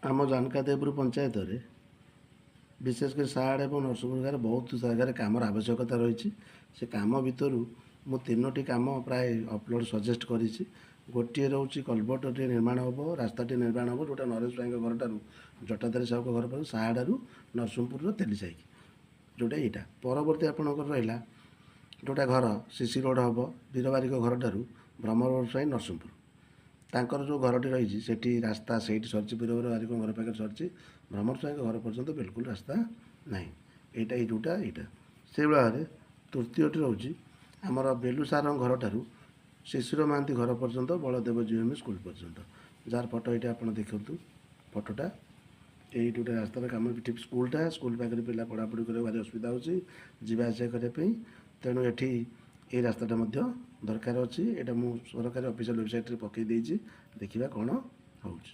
ଆମ ଜାନକାଦେବପୁର ପଞ୍ଚାୟତରେ ବିଶେଷ କରି ସାହାଡ଼ ଏବଂ ନରସିଂହପୁର ଗାଁରେ ବହୁତ ଜାଗାରେ କାମର ଆବଶ୍ୟକତା ରହିଛି। ସେ କାମ ଭିତରୁ ମୁଁ 3ଟି କାମ ପ୍ରାୟ ଅପଲୋଡ଼ ସଜେଷ୍ଟ କରିଛି। ଗୋଟିଏ ରହୁଛି କଲଭର୍ଟଟିଏ ନିର୍ମାଣ ହେବ, ରାସ୍ତାଟିଏ ନିର୍ମାଣ ହେବ, ଯେଉଁଟା ନରେଶ ଭାଇଙ୍କ ଘରଠାରୁ ଜଟାଧାରୀ ସାହୁଙ୍କ ଘର ପର୍ଯ୍ୟନ୍ତ ସାହାଡ଼ାରୁ ନରସିଂହପୁରର ତେଲି ସାହିକି, ଯେଉଁଟା ଏଇଟା। ପରବର୍ତ୍ତୀ ଆପଣଙ୍କର ରହିଲା ଯେଉଁଟା ଘର ସିସି ରୋଡ଼ ହେବ ବୀରବାରିକ ଘରଠାରୁ ଭ୍ରମର ସାହି ନରସିଂହପୁର। ତାଙ୍କର ଯେଉଁ ଘରଟି ରହିଛି ସେଠି ରାସ୍ତା ସେଇଠି ସରିଛି, ବୀରବାରିକଙ୍କ ଘର ପାଖରେ ସରିଛି, ଭ୍ରମର ସାହିଙ୍କ ଘର ପର୍ଯ୍ୟନ୍ତ ବିଲକୁଲ ରାସ୍ତା ନାହିଁ। ଏଇଟା ଏଇଟା ସେଇଭଳି ଭାବରେ ତୃତୀୟଟି ରହୁଛି ଆମର ବେଲୁ ସାରଙ୍କ ଘରଠାରୁ ଶିଶିର ମହାନ୍ତି ଘର ପର୍ଯ୍ୟନ୍ତ ବଳଦେବ ଜିଏମ୍ଇ ସ୍କୁଲ ପର୍ଯ୍ୟନ୍ତ, ଯାହାର ଫଟୋ ଏଇଟା ଆପଣ ଦେଖନ୍ତୁ। ଫଟୋଟା ଏଇଠି ଗୋଟେ ରାସ୍ତାର କାମ, ଠିକ୍ ସ୍କୁଲ ପାଖରେ ପିଲା ପଢ଼ାପଢ଼ି କରିବାକୁ ଭାରି ଅସୁବିଧା ହେଉଛି ଯିବା ଆସିବା କରିବା ପାଇଁ। ତେଣୁ ଏଠି ଏଇ ରାସ୍ତାଟା ମଧ୍ୟ ଦରକାର ଅଛି। ଏଇଟା ମୁଁ ସରକାରୀ ଅଫିସିଆଲ ୱେବସାଇଟ୍ରେ ପକାଇ ଦେଇଛି, ଦେଖିବା କ'ଣ ହେଉଛି।